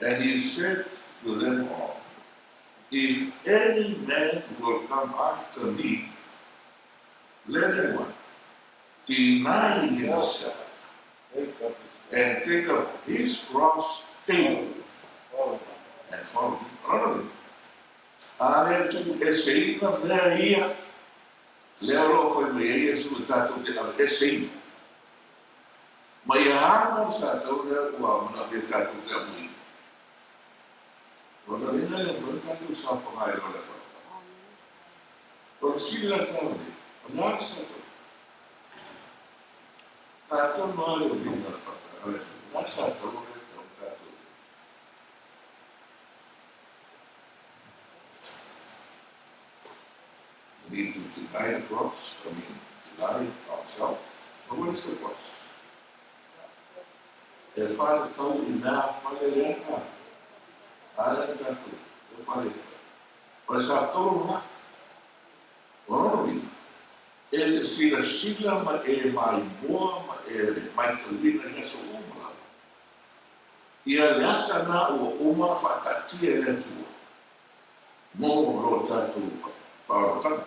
And he said to them all, if any man will come after me, let him deny himself and take up his cross daily and follow me. Olha tu esse aí na minha Leo foi me Yesu tātou te au sei. Ma ia hana sa tau lea ua mana ke tātou te amui. Wana rina ia whai tātou sa whangai o le whai. O sila tau ne, o nā sa tau. Tātou mai o rina whai. Nā sa tau le tau tātou. We need to deny the cross, deny ourselves. So what is the cross? E whare tau I nā whare leanga. Hare tātou, e whare. O sa tau ha. Orori. E te sila ma e mai moa ma e mai kalina ia sa umara. Ia leata nā ua uma whakatia e tua. Mō ro tātou whaoratanga.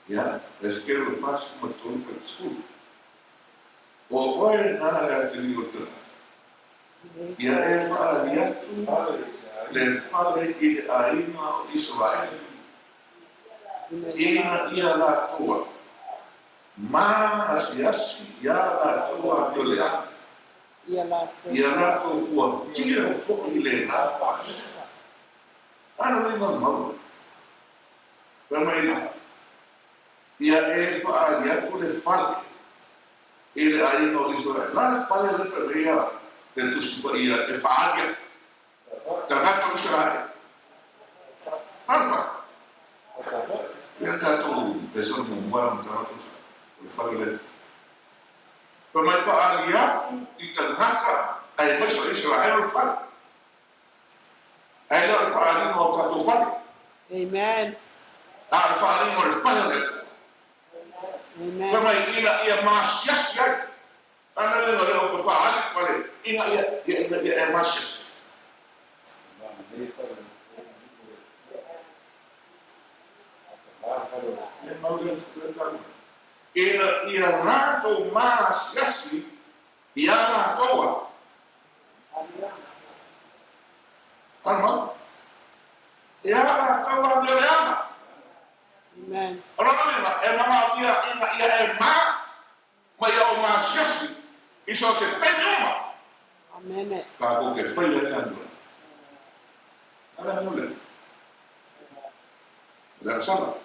Yeah, let's get a fast one to school. Or oil na ya te ligo tana. Ia e wha ni atu, le whale I te aina o Israel. Ina ia la toa. Mā asi, ia la toa o le ana. Ia la toa ua tira fōi le nā whātisa. Ana ringa maua. Pēmai ia e wha atu le whale I le aina o Israel. Nā whale le whaia le tusipa ia e whaaria. Tangata o Israel. Nā ia tātou pesa mo mua mo tangata o Israel. O le whale le. Pa mai whaaria atu I tangata ai masa Israel o whale. Ai le whaaria o tātou whale. Amen. A le whaaria o le whale le. Amen. Kama ia masiasi ai. Ana le ngale o ko faali fale. Ia e masiasi. Ia rato masiasi ia ratoa. Ana. Ia ratoa le ana. Amen. Ora e mama ia e ma ia o masiasi iso se penyoma. Amen. Ka ko ke foi ia ndu. Ala mule. La sala.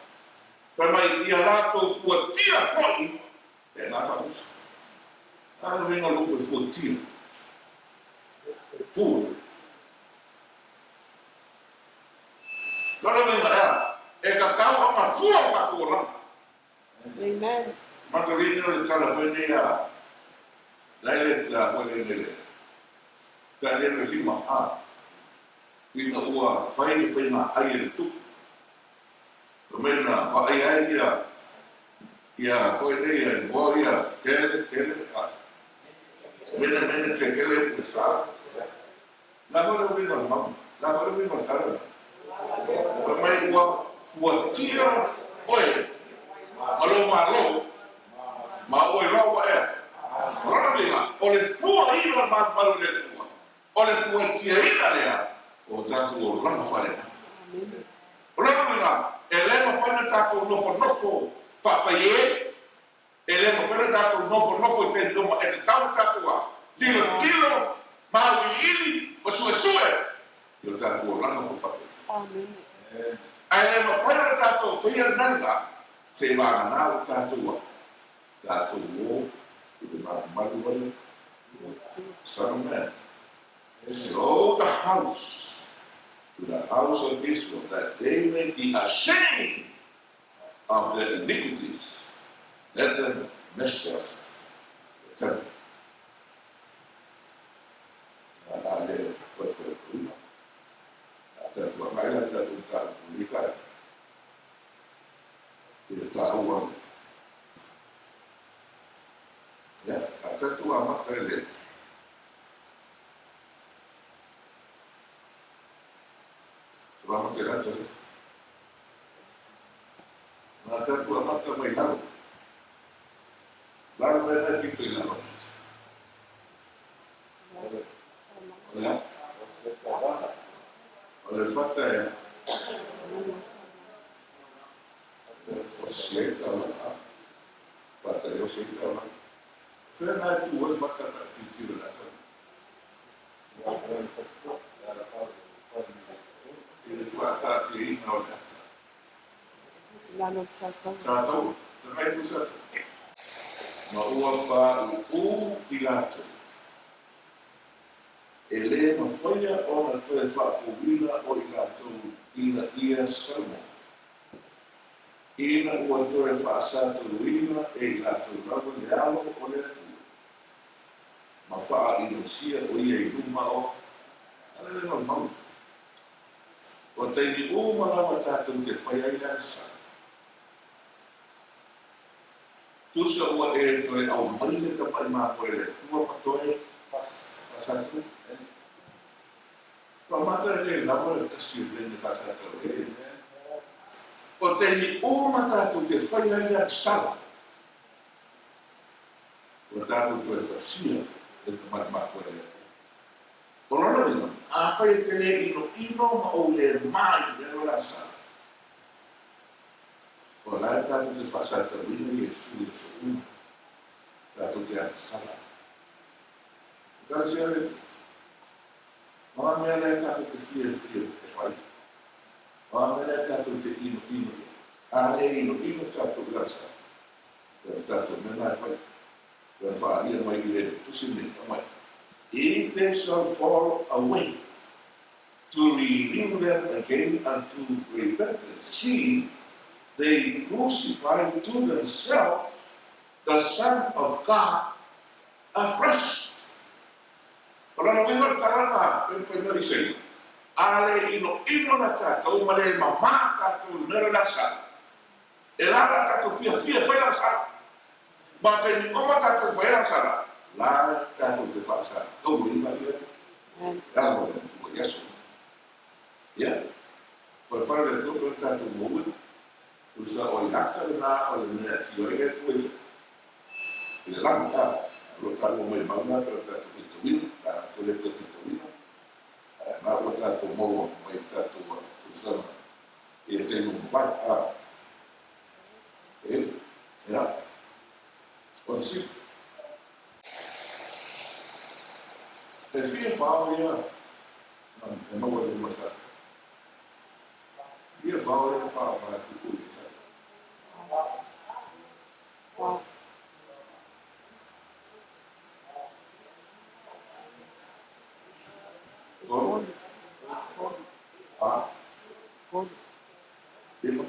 Per mai ia lato fuatia foi e na famusa. Ala venga lupo fuatia. Fu. Lolo venga e ka kau ma fua ka ko. Amen. Maturini o le telefone ia. Lai le telefone nele. Tale le lima a. Ina ua whai na ai le tuku. Mena whai ai ia. Ia whai nei ai mua ia tele a. Mena te kele pusa. La mora wina mama. La mora wina tala. Mai ua fuatia oe. Malo. Ma oi rawa e. Rana o le fua ina ma malu le tua. O le fua tia ina lea. O tatu o lana whare. Rana e lema whane tatu nofo whapaie. E lema whane tatu nofo te numa e te tau tatua. Tilo ma ili o sue. Yo tatu o lana whapaie. Amen. Ai lema whane tatu whia nanga. Se wāna nā tātua. Tātua wō, I maru Son of Man. Show the house to the house of Israel that they may be ashamed of their iniquities. Let them measure the temple. Ale, tātua mai, tātua tātua Ia tāua. Ia, a tatua mata ele. Vamos ter ato. A tatua mata mai não. Lá não é aqui que não. Olha. Olha, falta é. aceita lá, batalha aceita lá. Foi na tua vaca para tiro lá também. Ele foi atrás de ir na olhada. Lá no Satão. Satão, também tu satão. Ma ua pa u pilato. Ele ma foia ona toe whaafuwina o i latou ina ia salmo. Ina ua toe whaasatauina e i latou rawa le alo o le atu. Ma wha inosia o ia I luma o. Ana le mau. O teini o malawa tātou te whaia I la sa. Tusa ua e toe au maile ka pai maa koe le tua patoe pasatu. Wa mata le lawa le tasi o teni pasatu e. O teini o tātou te whaia I la sa. O tātou toe whasia e ka pai maa koe le tua. O lona ringa, a whai te le ino ma o le mai le no la sa. O lai tātou te whasata wina I e sui e so una. Tātou te ati sala. Kara si ale tu. Maa mea le tātou te fia e whai. Maa mea le tātou te ino. A le ino tātou la sa. Tātou mea lai whai. Kara whaia mai I le tusi me mai. If they shall fall away, to renew them again unto repentance. See, they crucify to themselves the Son of God afresh. Kalau memang karena inferior say, ale ino na tātou male mama tātou nera nasa. Elala tātou fia fai nasa. Mate ni oma tātou fai nasa. La tātou te whaasa. Tau ni mai ia. Rāmo e tuko Yesu. Ia. Koe whare le tōko tātou mōui. Tusa o I nata le nā o le mea whioi e tu e. I le langa tā. Alo tātou mai mauna pero tātou whitawina. Tātou le te whitawina. Nā o tātou mōua mai tātou whusama. E tēnu mbai a. E. Ia. O si. E fia whao ia, e maua le masa. Fia whao ia whao mai kuku I sa. Kono? Ha? Lima?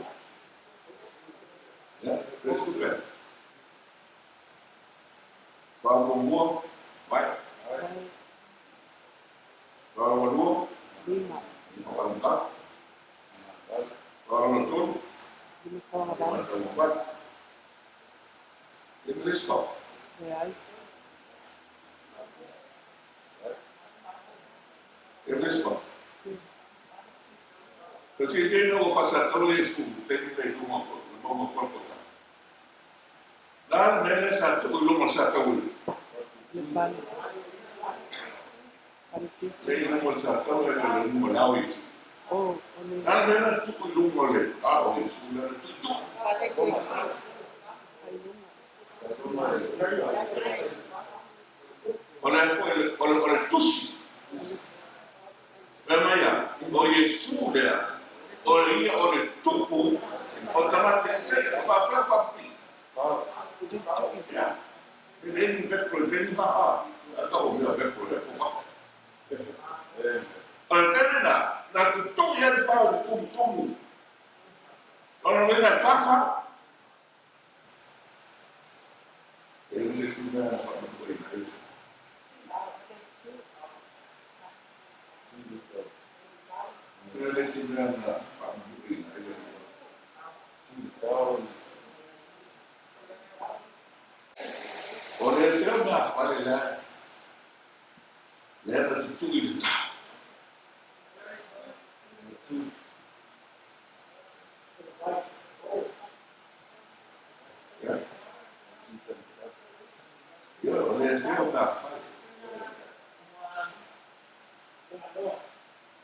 Ya, resu kaya. Whao mua, mai. Whao mua, Lima. orang tak, orang betul, Lima kawan orang abang. buat, itu stop. Reais. Itu stop. Kasi kaya na ufasa talo Yesu, teni na ito mga korpota. Dan mele sa tulong sa tawul. Leban. Pantik. Kaya na mo sa tawul na mo lawi. Oh, ini. Dan mele tulong mo le, ako Yesu na tutu. Oleh tusi. Memaya, o Yesu dia, oleh tupu, otomatis fa pi. Ya. Ini vektor ini apa? Atau dia vektor apa? Oleh kerana na tutu yang fa tutu. Kalau mereka fa ele se sudah apa itu. Ele se sudah apa itu. Oleh kerana pada leva tutu itu. Ya, oleh kerana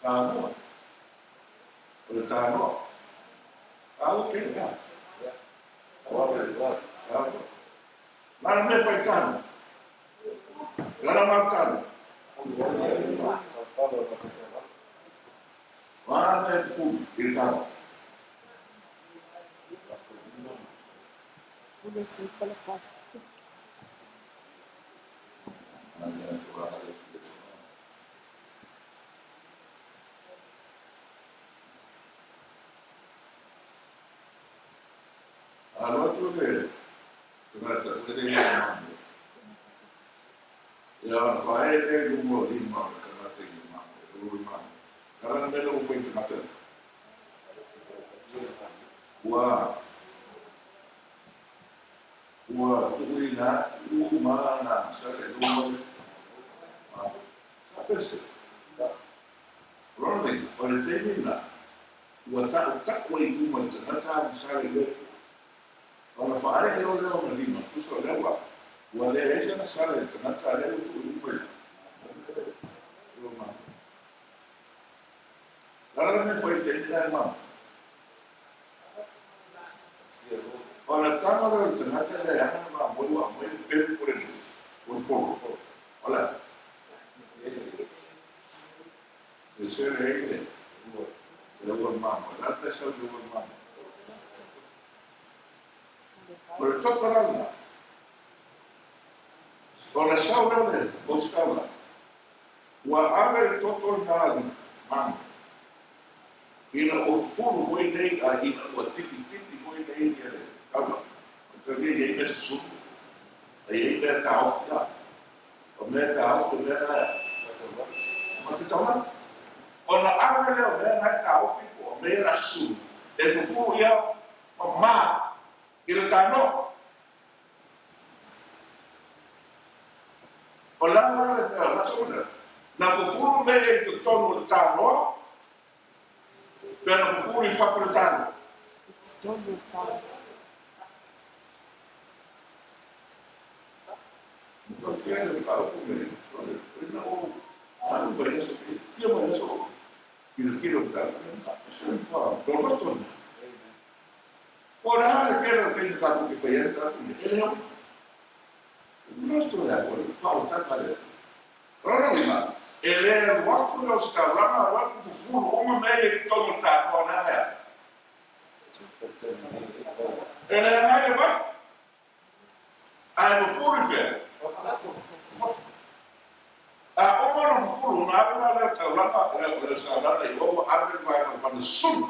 Tano. Oleh Tano. Tahu kan? Lá não me foi tano. Lá não me tano. Lá não é fundo. Ele tano. Tudo assim pela parte. All'altro che ya fare che lungo di mano, che di mano, lungo di mano. Karena bello foi internato. Wa tuina umana, sai lungo. Sapesse. Rolling, olha termina. Wa ta kwai uma internata, sai leto. Wana fare io devo me lì, ma tu so lewa. Wa le rese na sale internata, le tu umwe. Karena me foi termina mano. Ora tanto del tenate le hanno ma vuoi a me per pure di un po'. Hola. Se regole. Devo mamma, la testa devo mamma. Per tutto l'anno. Ora saura del postala. Wa avere tutto l'anno. Mamma. Ina o furu voi dei a ina o tipi voi dei dia. Calma. Perché gli è su. E gli è da off. O me da off me da. Ma si toma. Ona avere o me na da off o me la su. E fu ya ma il tano. Ola la sola. Na fu me il tono il tano. Per fu il fa il tano. Todo fala. Perché il paro come no, non voglio sapere. Io voglio solo il chilo da sono un po' dorotto. Ora che era il capo che fai entrare, e le non sto da fuori, fa un tappare. Ora prima, e le era il vostro lo sta, ma guarda fu come me il tono tappo na me. E le mai va? I'm full fair. Omar full, not another Kalama, Salana, you other one on the sun.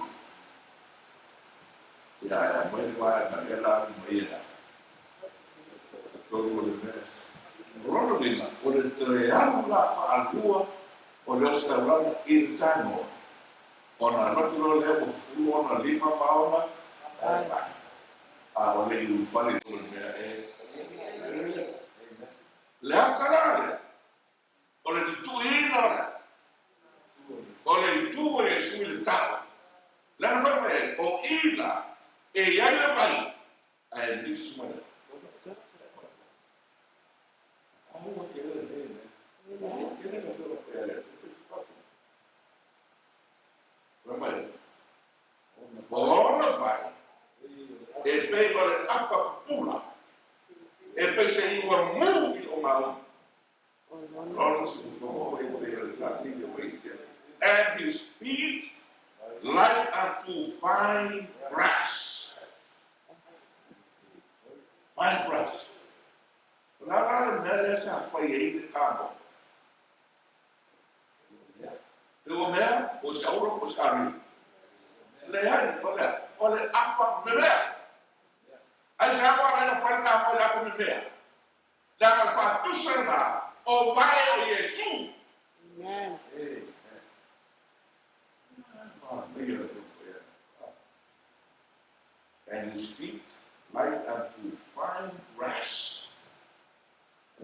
Yeah, I went by and I got Maida. Todo the best. Rolling, or the Triangular for Alua, or the Salana in Tano. On a natural level, full on a Lima Palma. I already funny to me. La canale, o le tuina, o le tue similità, la fame o ila, e yale bai, a bellissima. Allora che è bene, che ne so per Ramai, buona bai, e poi per acqua pura, e poi se io muovi o mal. And his feet like unto fine brass. Fine brass. Lá merece foi ele cabo. O mer, os euro, os cari. Leal, olha, apa beber. A água não foi cabo lá com beber. Lá vai tu será. O vai o Jesus. Amen. And his feet like unto fine brass,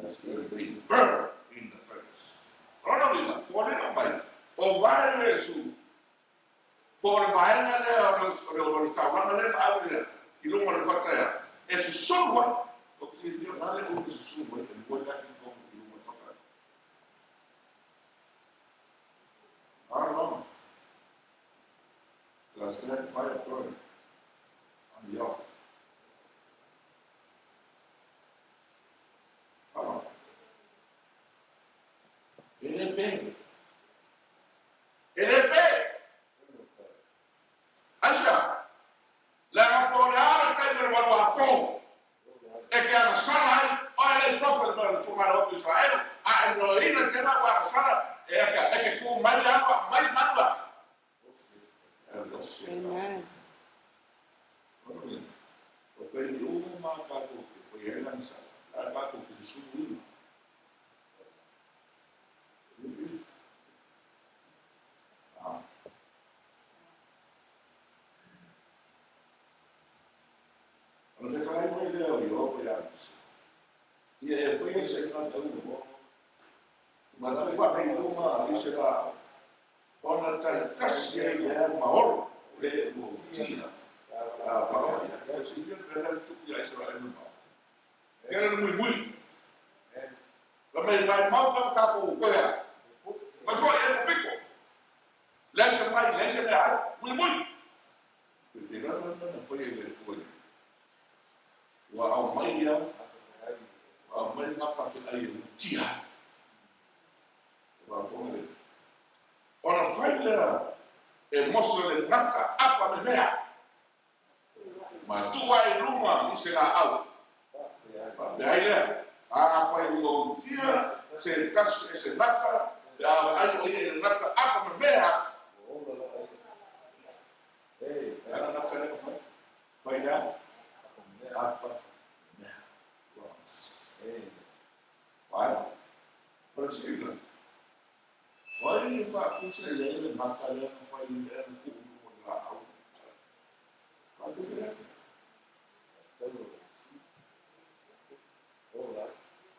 as will be burned in the furnace. Ronaldo, for the way, or why is who? For the violent or the tower, you don't want to fuck there. It's a soul one. Because if you're not able to soul one, and what that you don't want to fuck there. I don't know. Let's let fire burn on the altar. bem. Ele é bem. Acha? Leva por lá, tem que levar o apão. É que a sala, olha, ele sofre para tomar o Israel. A heroína que não vai a sala, é que com mais água, mais água. Amen. Porque uma gato que foi ela nessa, a gato que se subiu. Mas é claro que ele é o Iogo e a Missa. E foi esse que nós estamos bom. Mas tu vai ver uma, isso era, quando está cheio de maior, ele não tinha. A palavra, que se viu que ele tu já Israel no mal. Era muito. Também vai mal para cá com o coelho. Mas olha, é o pico. Lessa mais, lessa melhor, muito. Porque não foi ele que foi. O Almeida, para ficar aí, o dia. Ora, vai mostra de nata, apa memea. Mas tu vai numa, isso era algo. Daí, foi o dia, se casca esse nata, aí o nata, apa memea. Era na cara que foi lá, apa memea. Vai, prosseguindo. Olha, o Selene, Macarena, foi o público lá. Vai do Selene.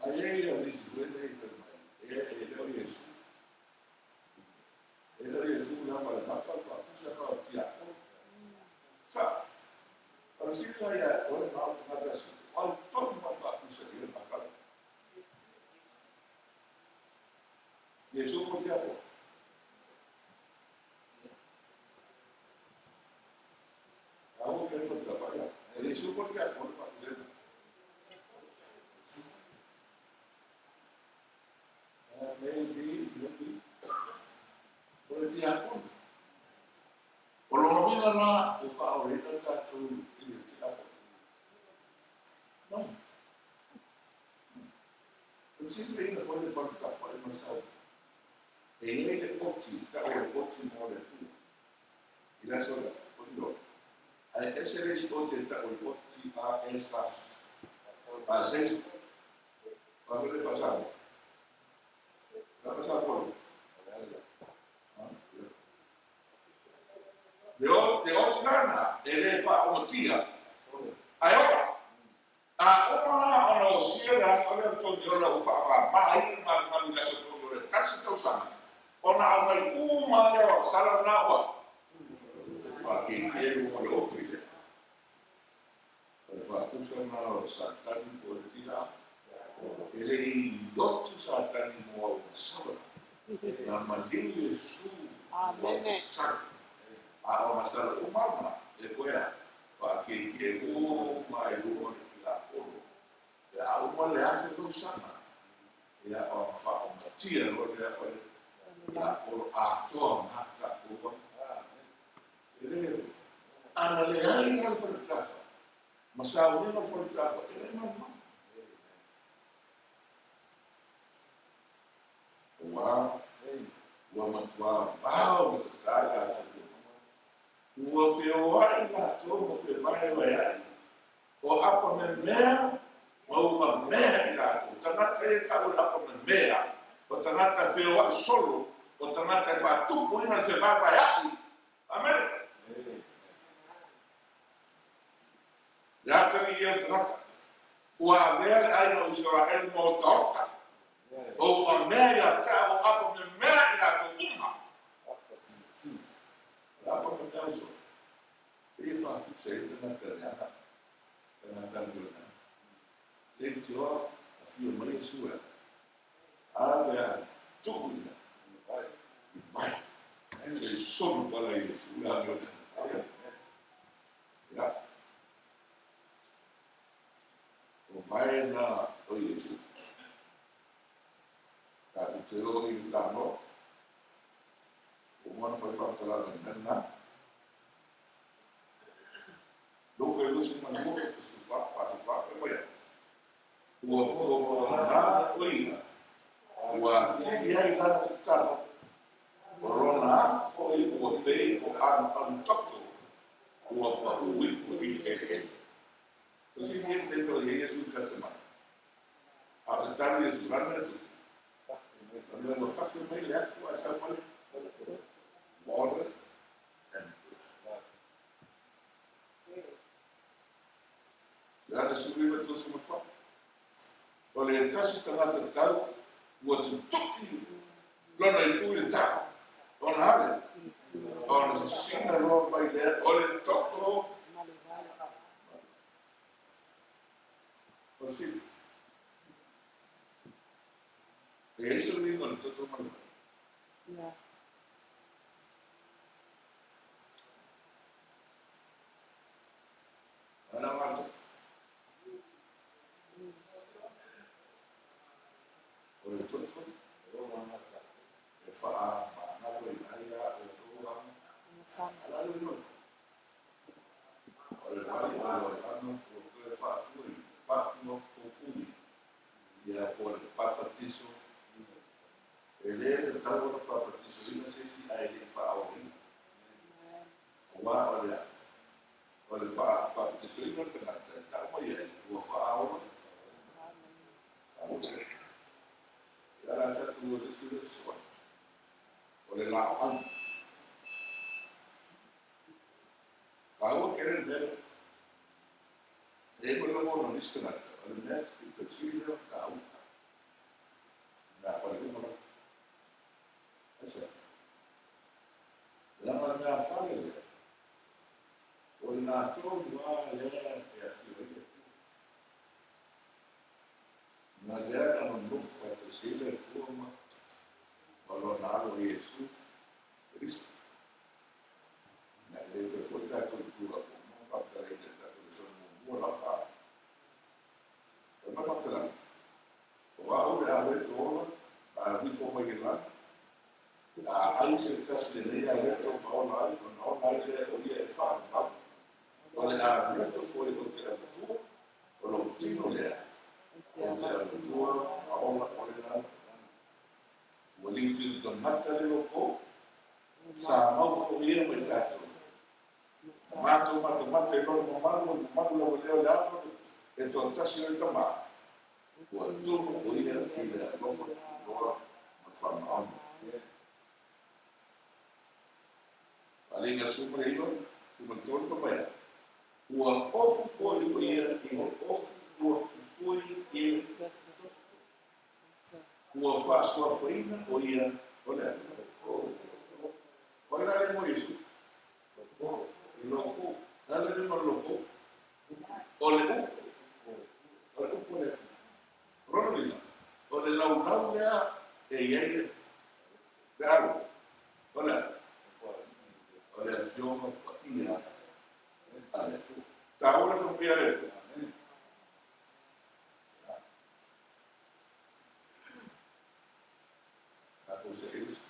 Aí ele disse, ele é o Jesus. Ele é o Jesus, não vai dar para falar, isso é para o teatro. Sabe? Para se ganhar, olha, na automática assim, olha, todo mundo vai falar com isso aqui, na cara. Jesus com o teatro. Algo que ele pode trabalhar. Jesus com o teatro, pode fazer. Maybe, por teatro. Por lo menos na, o favorito está tu teatro. Não. Eu sempre ainda foi de fora da fora, mas sabe? Ele é ótimo, está ótimo, olha tudo. Ele é só, olha. Esse é esse ótimo, está ótimo, a essas, a seis, para ele fazer. Vai fazer por. De ótimo nada, ele faz uma tia. Aí, olha. Uma anaosia fala tonyola ufa mai ma ga so tonyola kasi to sana ona amai uma le sala na wa pa ki ele o lo trile fa usana satani politika ele dotto satani mo sala na mandile su Amen. sa a ona sala umama e koya pa ki o mai o a uma le hace do sana ya o fa o tia lo le ya o a to ma ka o ele ana le ai al forta masauni no forta ele não wa matwa wow ta ya ta o fe o ai na to o fe mai wa ya o apa me mau ma mea i rātou. Tangata e kau apa me mea. O tangata whenua solo. O tangata e whātupu ina se whāpai aki. Amen. Rātani i au tangata. Ua mea ai no Israel mō taota. O a mea i a tā o apa me mea i rātou uma. Apa me mea uso. E whātu se tangata reana. Tangata reana. Ele tirou a filha mãe sua. Ah, tudo. Vai. Ele soube para isso. O pai na o isso. Tá te o i tano o mon foi fatala na do que lusi man mo que se fa ko ya o na o ia wa te ia i la tala o rona foi o pe o an toto o pa o wifu i e così viene tempo di Gesù Cazzama. A tentare di sgurare tutto. Quando lo caffè mai left, a sapere water and la da subire tutto come fa. O le tassi tanto tanto, what to talk you. Non è tu il tanto. Non ha. On the singer road by there, o le tocco. Così. E Gesù mi non tutto male. Yeah. Ana male. O le tutto. E fa ma na poi aria o tu ala no. O le vai o hanno o tu fa no confuni. Ya por papatiso. Ele estava no papatiso e não sei se a ele fala olha papatiso e não tem nada. Tá uma ele o fala era tanto o desse olha lá algo querer ver ele não mora nisto nada olha né que se tá na fora do mundo essa lama na fora olha todo lá é a na guerra não novo fantasia turma valorado isso isso na guerra foi da cultura não falta aí da tradição boa lá não falta lá o agora a ver todo a reforma que lá a antes de tasdene a ver todo online é fácil olha a ver todo foi o teatro o tino tua aola olena walinti to matale loko sa mau fo ia mai tato mato no malo leo dato e to tasi o tama wa tu o ia ki le no fo ora ma fa ma ali na super io super todo vai o ofu foi o ia e o ofu foi e o faço a faina o ia olha olha ali isso loco nada de mal loco olha olha Rolina olha lá o lauda e ele claro olha olha fioma ia olha tu tá ora from piare cosa è questo?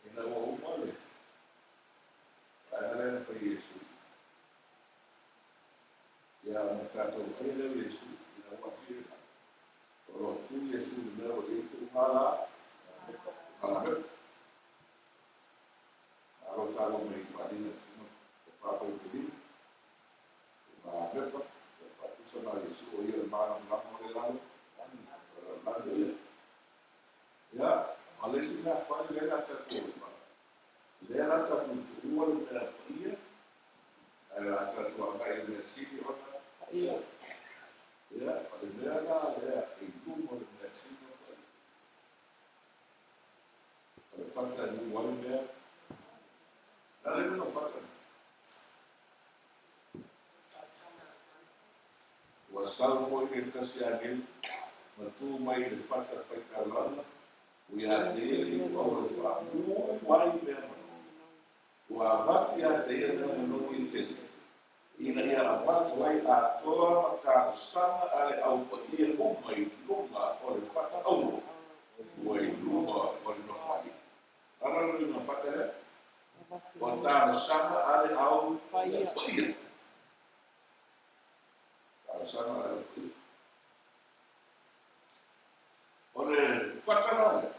E la uomo male, la fa Gesù, e ha notato quello Gesù, la uomo firma, allora tu Gesù mi avevo detto, ma allora stavo mi farina fino a fare un po' ma per fatto sono Gesù, io il mano la modello, la ya, Malaysia na fari lena tatu lena tatu tuwa lena iya lena tatu akai lena sini ona iya ya lena lena itu mo lena sini ona le fata ni wali lena lena no fata wasal foi que tasiagin matu mai le fata fata lana we are daily over why o avati ya te ia no intende ina ia watu ai atoa mata sana ale au paia umai luma o le fata au wai luma o le nofali. Ana le nofata le o ta sana ale au paia. Ta sana ale paia. O le fata le.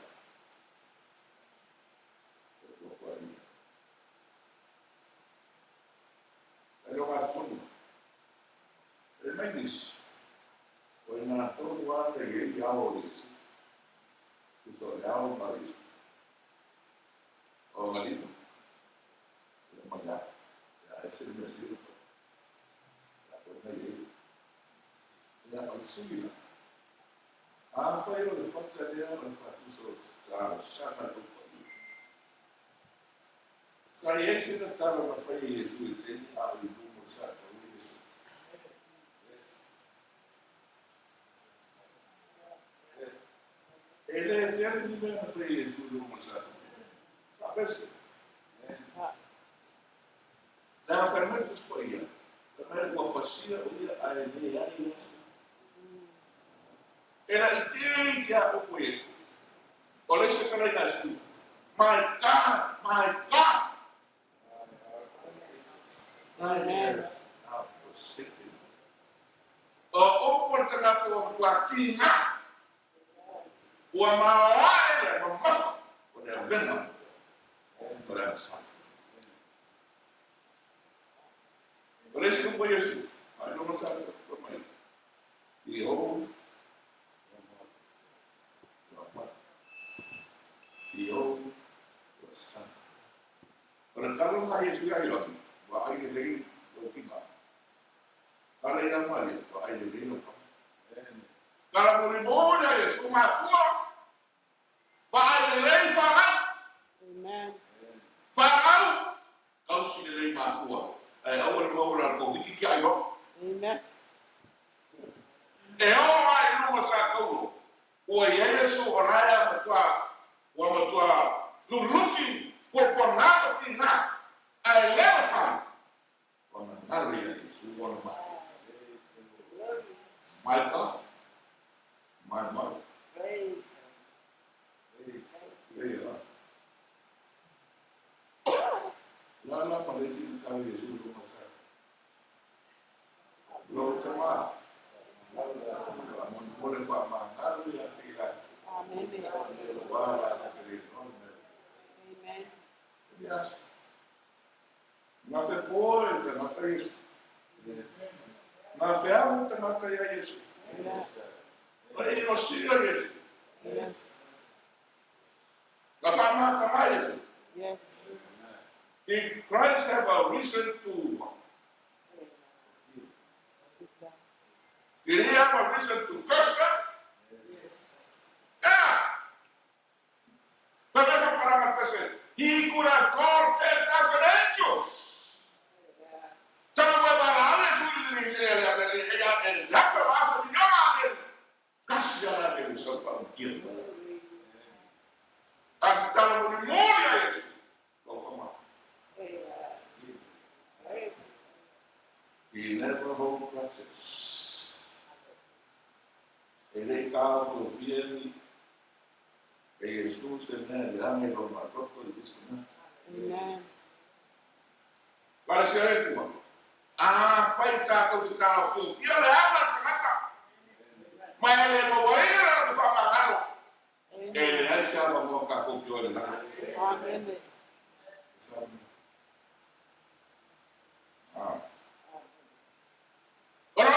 Ele o tonu. Ele mai dis. O ina tonu ate e ao dis. So ao paris. O malino. Le manga. Ya ese me sirve. La forma de ya alsina. A foi o fato de a fato so a sana do país. Sai esse da tava na foi isso tem a do moçada isso. Ele tem de na foi isso do moçada. Sabe se? Da fermento spoia. Da uma facia o a ele aí era ite já o conheço. Olha isso que ela diz. My God, my God. Amen. O portanto o tuatina. O maoai o mafa. O de vena. Olha só. Olha isso que eu conheço. Mas não sabe como é. E eu santo. Pero kalau nggak Yesus ya lagi, wah ini dari lagi nggak. Kalau yang mana, wah ini dari apa? Kalau beribu ya Yesus matua, wah ini dari fahaman. Amen. Faham? Kau sih dari matua. Awal awal kau fikir kaya apa? Amen. Awal itu masa kau, wah Yesus orang yang matua, luluti. Poponado tina a elefant on an area is one of my God, my mother. Lala parece que está de su rumbo a lo tema. Vamos por el fama, nada de actividad. Amen. Amen. Yes. Na fe por el tema es. Na fe amo tema que es. Aí nós sigamos. Yes. La fama camais. Yes. Did Christ have a reason to? Did he have a reason to curse them? Yeah. He could have called 10,000 angels. Some of them are and that's a lot of young. That's the other so far. I'm telling you, more. He never hold grudges. Ele cavo fiel. Jesús en el dame los marcotos y dice, Amen. para ser tu falta todo está fiel. Yo le hablo canta. Mas ele não vai ir para pagar. Ele é já vai colocar com que olha lá. Amen. Ora,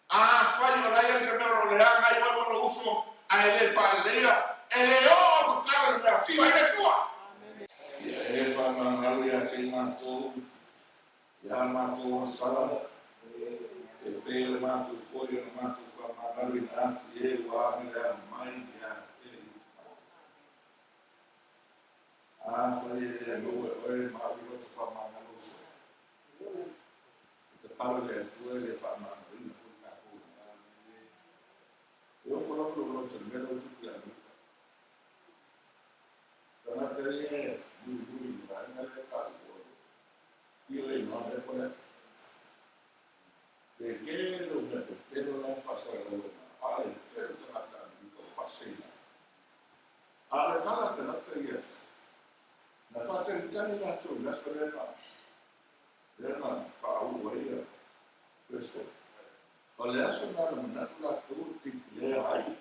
falta lá esse meu olhar, aí eu não uso a ele fala, ele o cara da filha é tua. E aí fala na ya te matou, ya matou sala, e pele matou foi, matou fala na ya e o amor mais ya te. Foi no mal do outro fala na luz. Te paro de tu ele fala na luz, foi capo. Eu falo pro outro, primeiro outro dia. Karena tadi guru-guru ini kan ada kalau kiri non ada pada Pequeno, pequeno não faça logo. Ale, quero tratar de fascina. Ale, nada trata yes. Na fata tani na tu, na ferena. Lena, fa au waia. Questo. Ale aso na na la tu ti le ai.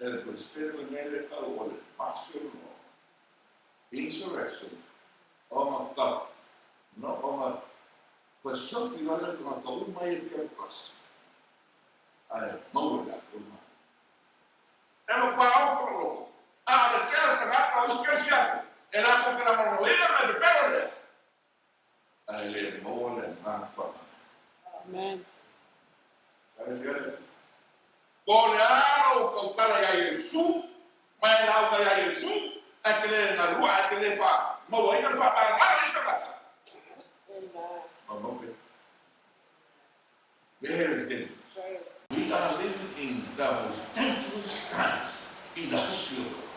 El questo nele ka ole passion o insurrection. Oma kaf. No oma fascioti nada com a coluna mai que pas. Ale, mau da coluna. Ela parou e falou: ah, eu quero pegar para os esquecidos. Ela com aquela manoeira, mas de pé, aí ele morre na forma. Amen. Aí se olha. Olhar o cara ya Jesus, mas lá o cara ya Jesus, aquele na rua, aquele fa, manoeira fa para lá isso cara. Amen. Very dangerous. We are living in the most dangerous times in the history of the world.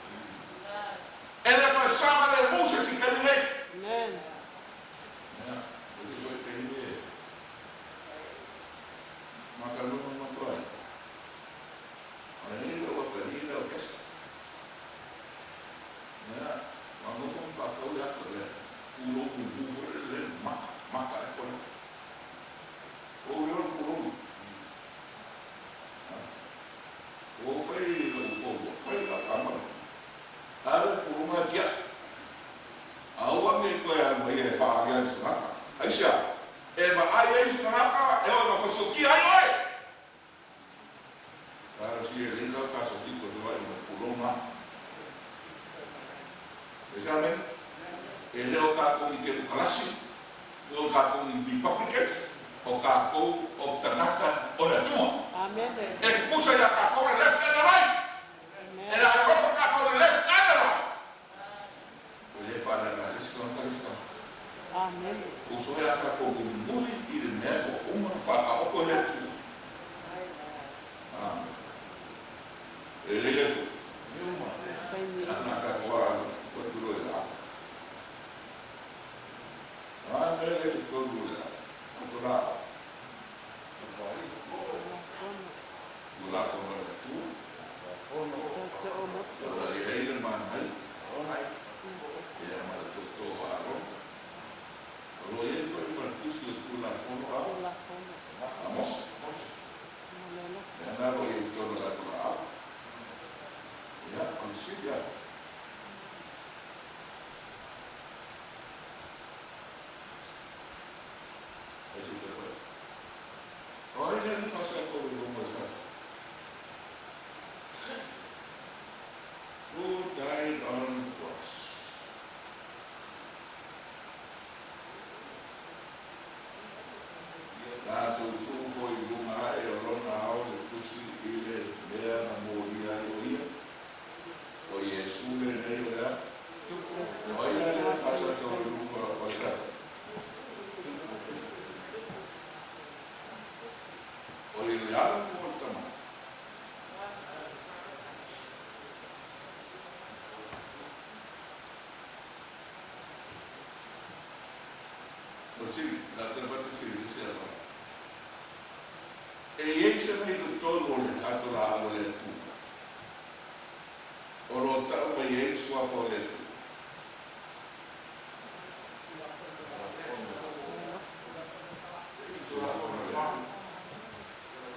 Ela passava de música se caminhei. Amen. Você vai entender. Macaluno não trai. Ainda o apelido é o que está. Vamos falar com o Iaco. O lobo, ele maca é quando. O eu pulou. O foi a câmara. Ada pulou uma guia. A outra me foi a mulher falar que isso lá. Aí já. Aí isso lá, eu não faço o que aí. Cara, se ele não passa aqui, você vai pulou uma. Sabe? Ele é o cara com que o classe, o cara com hipócritas, o cara com obstinata, o da tua. Amen. Ele puxa já a cor left and right. Ele Amen. arrofa a cor left and right. Ele fala na escola. Amen. O senhor é para o mundo e ele nego uma fala o colete. Ele é tu. Anak agora o tudo lá. Ele é tudo lá. Tudo lá. Lá fora é tu. Agora ele manda. Ele manda tudo lá. Ele foi para tu se tu lá fora. Vamos. Ela foi todo lá. Ya, consider. Olha, ele faz a coisa como essa. Who died on the cross? Tu foi uma errona ao de tu se ele der na moria e o Jesus ele era. Olha, ele faz a coisa. Olhar o tamanho. Assim, dá tempo para te dizer agora. E ele se vê do todo o atolar a olhar tudo. O rotar o ele sua folha.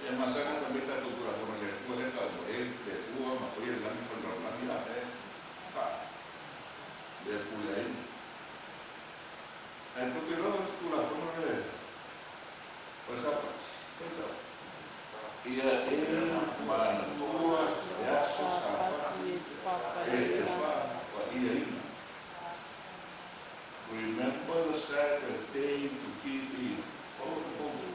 E mas a nossa vida tudo a forma de tu é calmo ele de tua mas foi ele lá me controla lá me tá de pula aí então tu não tu a forma de passar então e ele mano tua é só ele fala e aí remember the Sabbath day to keep it holy.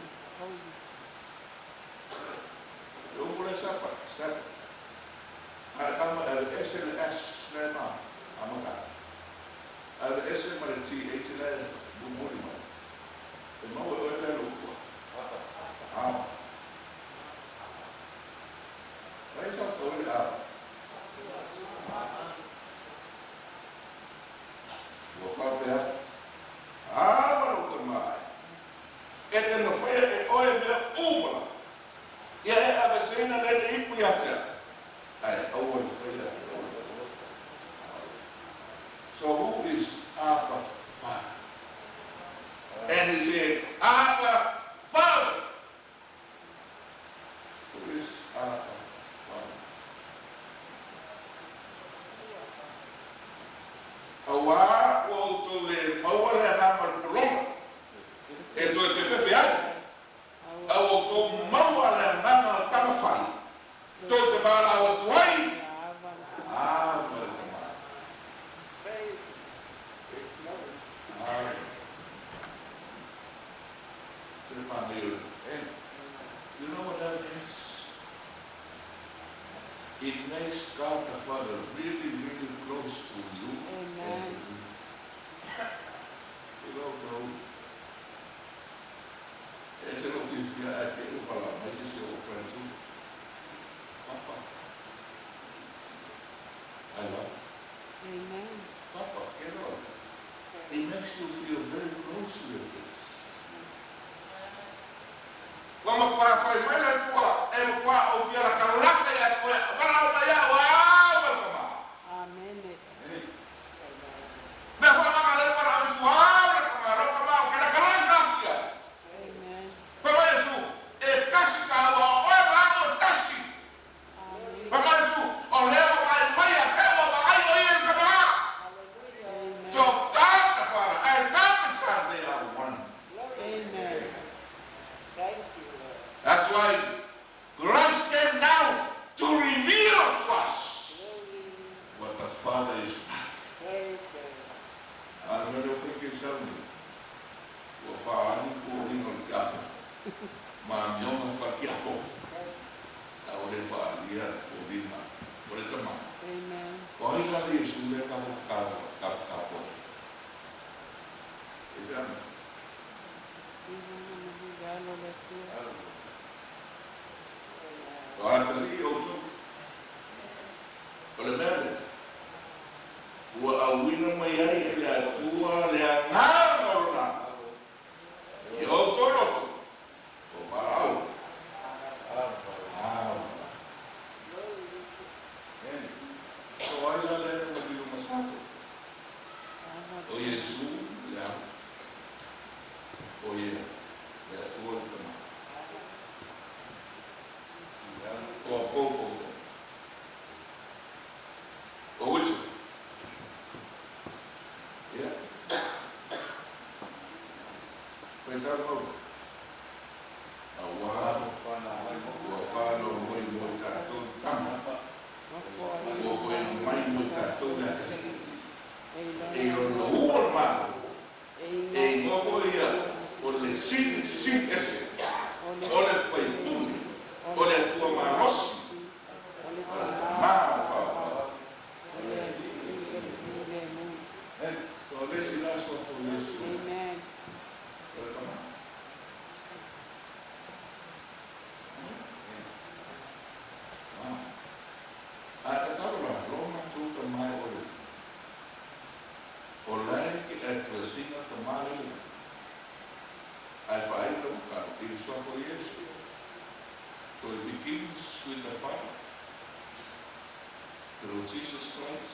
Eu vou deixar para certo. A SMS lema amaga. A SMS mariti esse do mundo. Eu não vou ter louco. Vai só olhar. Vou falar. Mas não tomar. me ubla. Ia e avesena le ipu yacha. Ai, awal faya. So who is Abba Father? And he said, Abba Father. Who is Abba Father? Awa wo to le maua le ama roma. E to e fefe ai. Awo to maua le ama tamafai. To te bara awo tuai. Ah, well, you know what that means? It makes God the Father really, really close to you. Amen. And to you. You know, though, ese lo fifia ake upala, ese se oprentu. Papa. I love Amen. Papa, you know. It makes you feel very close to your kids. Wama kwa fai wena tua, e kwa ofia la kalaka ya kwa, wala wala wa kama. Amen. Me fa mama le para suave kama kala kalaka kia. Amen. Kwa Yesu, e kasika wa oba o tashi. Amen. Kwa Yesu, o lewa mai mai akawa wa ai o ile kama. Amen. So God the Father and God the Son, they are one. Amen. That's why Christ came down to reveal to us what the Father is. I remember thinking something. Well, Father, I need to ring on the gap. My young Fakiako. I would have found here for Lima. What is the man? Amen. Or he got this, who let come up. Is that? Anthony, oleh mana? Wa awina mayai le tua le ngana ora. Yo tolo. O mau. So ala le mo di masato. O Yesu ya. O ye. Le tua tama. Or both of them. Or which one? Yeah. Wait, that over. A while, wafano mwenye tato tama. Wafano mwenye tato nata. Eyo no uwa e ngofo ya ole sin ese. Ole pai bumi. Ole tua marosi. So let's see that's what for you. Amen. Allora, Roma tutta mai ora. O lei che è trasina tomare. Hai fatto il suo for Yesu. So it begins with the Father through Jesus Christ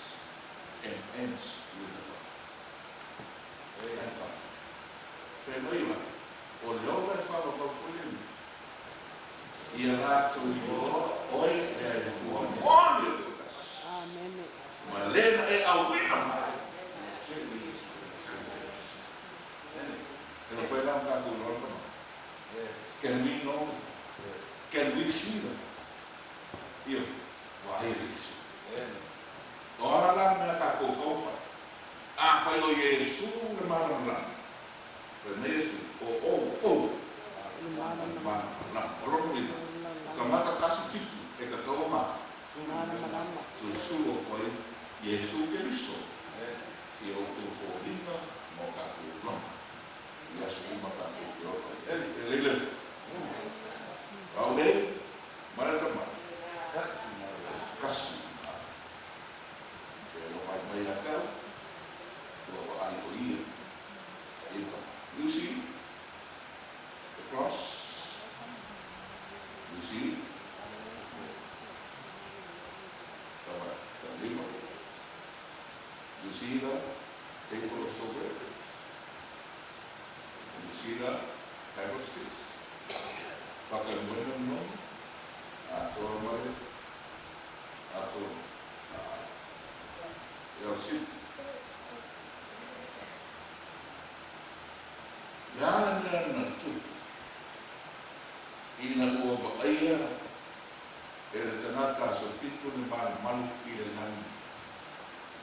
and ends with the Father. Prima, o l'ora fa lo fuori. Irà tu io, oi è tuo amore. Amen. Ma lei è a wina. E lo fai da un capo di loro. Can we know? Can we see them? Io, vai Gesù. Ora me la cocofa. Ah, fai lo Gesù ne manna. Per me Gesù, Kamata kasi titu, e katoma. Susulo koi, Yesu Keriso. Ia utu fōhina, mo kaku plama. Ia sukuma kaku kiota. Ele. Aule, maratama. Kasi. Pero mai atau, lo ai ko ia. You see the cross see the liver. You see the table of showbread. You see the candlesticks. Pakai no atau mana atau yang sih. Jangan tu. Ina ua baaya e le tangata sa fitu ni malu i le nani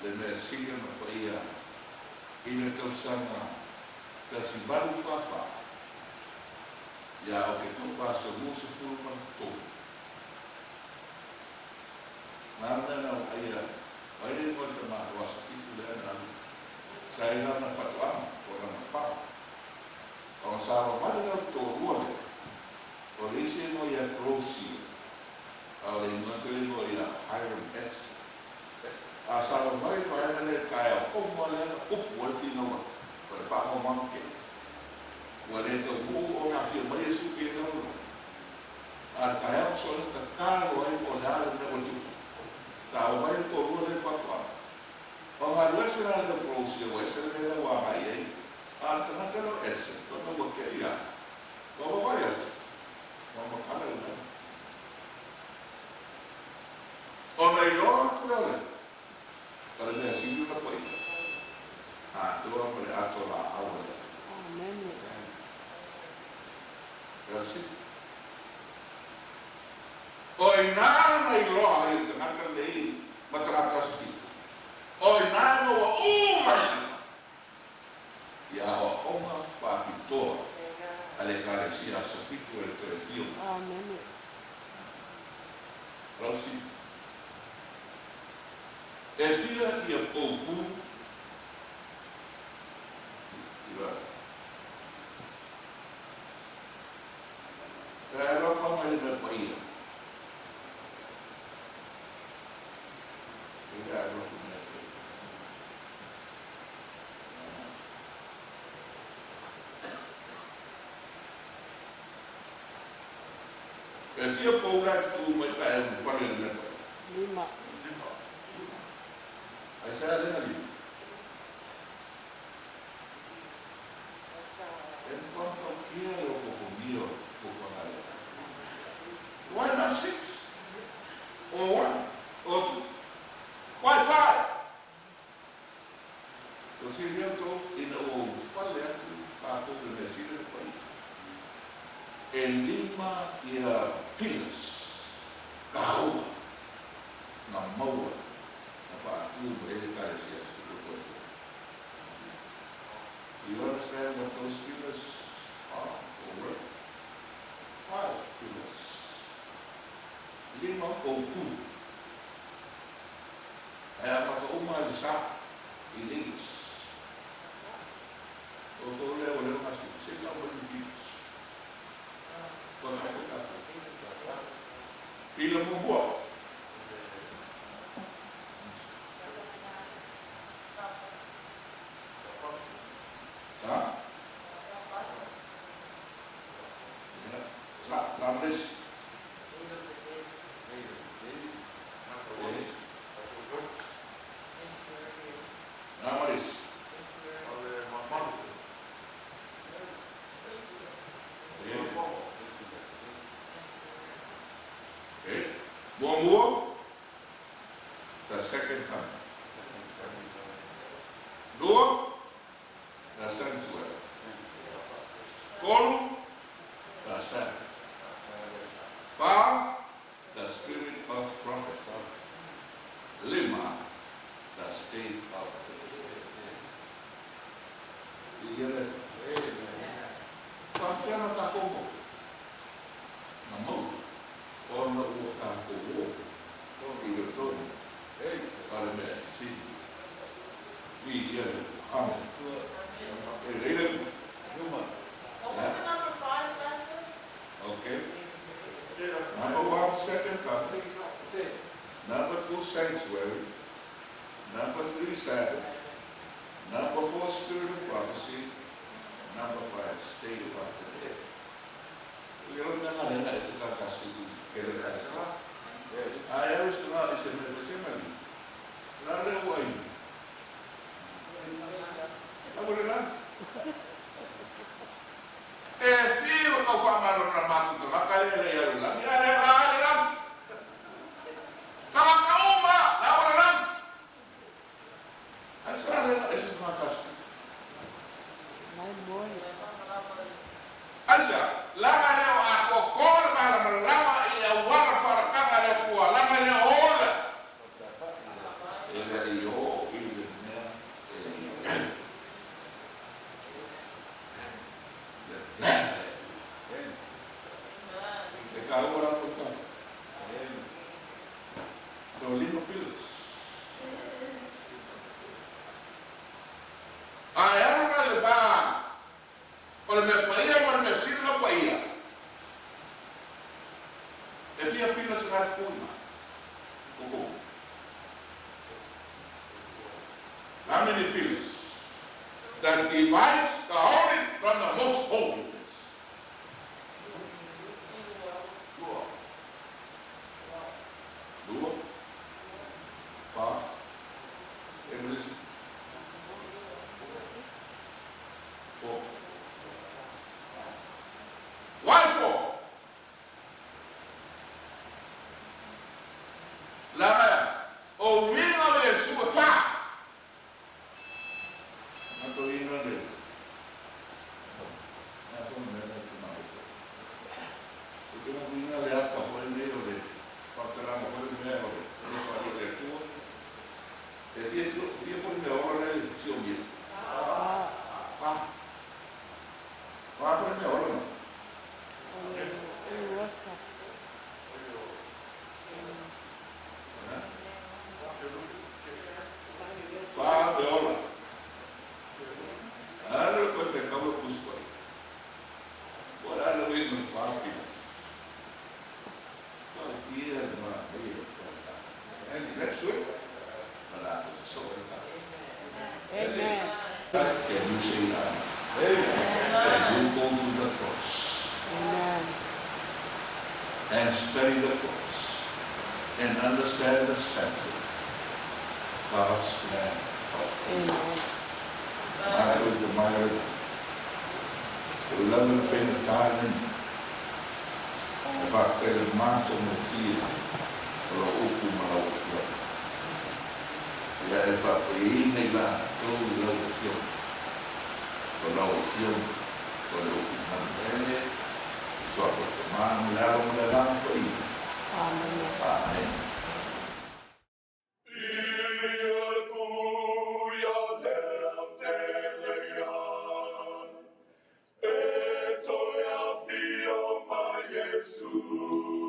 le mea siga na paia ina tausanga kasi baru fafa ia o ke tupa sa musa fulma tu nana na aia aia mo te matua sa fitu le nani sa ina na fatuama o na fa o sa wa mani na to ruale o le isi no ia krosi o le masuri no ia Hiram Betts a sa wa mai pa le kaya o mo le upu o fino o le fa o manke o le to o nga fi mai su ke no a kaya so le ka o ai o la le o tu sa o mai ko o le fa pa o nga le se na le krosi o se le wa mai ai a tana no esse to no ke ia o vai vamos a ver. O me lo curale. Para me decir una cosa. Ah, tú vas a poner a toda la agua. Amén. Gracias. Hoy nada me lo ha ido a leer. Matar a tu hoy nada lo ha ya o uma fakitor. Ale carecia sa fitu e te fio. Amén. Prosi. E fia ia poupu. Ia. Era como ele me paia. Era o que me paia. E fia poupu tu me paia um fone de me paia. Lima. Aí sai ali. Enquanto eu quero fofobia, fofobia. Why not 6? Or 1? Or 2? Why 5? Eu seria e não falei para o Brasil do país. Em Lima e a Pilas, Caúba, na Maua. Ele carecia de coisa. You understand what those pillars are? Over 5 pillars. Lima ou tu. É a uma lisa em inglês. O que eu levo assim, sei lá o que diz. Quando eu for cá. Pila boa. Bongo, the second coming. Dua, the sanctuary. Kolu, the Sabbath. Fa, the spirit of prophecy. Lima, the state of the. You hear that? Confiano tá como? Na mão. Or no walk in your tone. Para me see. We hear it. Amen. Later. Number 5, Pastor? Okay. Number 1, second coming. Number 2, sanctuary. Number 3, Sabbath. Number 4, spirit of prophecy. Number 5, state of the dead. Yo no me la ese casi que le cae. Aí eu estudava esse mesmo assim, mas lá leu aí. Agora filho que eu falo na mata, lá calhei ele lá, minha lembra lá. Tava calma, lá lá. Essa é esse uma casa. Vai morrer. Asa, lá calhei a cocor, mas lá ele é o ar fora calhei com lá calhei olha. Ele é eu, ele agora foi cá. So lindo filhos. A ela levar para me paia, para me sirva paia. E fia filhos vai puna. Como? How many pillars that divides the holy from the most holy? Dua, Fa, English, 4. Why 4? Lama, o winga de sua fa. Não estou indo ali. Não estou indo ali. Porque não vinha ali a casa foi meio de partilhamos com ele mesmo. Eu falo de tudo. E fia foi meu hora ele se ouvir. Fa foi meu hora não. Fa meu hora. Ahora pues se acabó el busco ahí. Por ahora lo ven en fábrica. Cualquier maravilla. And that's it. But I was so Amen. can you say that? Can you go to the cross Amen. and study the cross and understand the center, God's plan of Amen. I told to my 11 friend time if I tell a mountain of fear or a open mouth of fear. Yeah, if I pay nila to love of fear, or love of fear, or the open mouth, so I thought the man will have on the Amen. Amen. Etoya fio ma Yesu.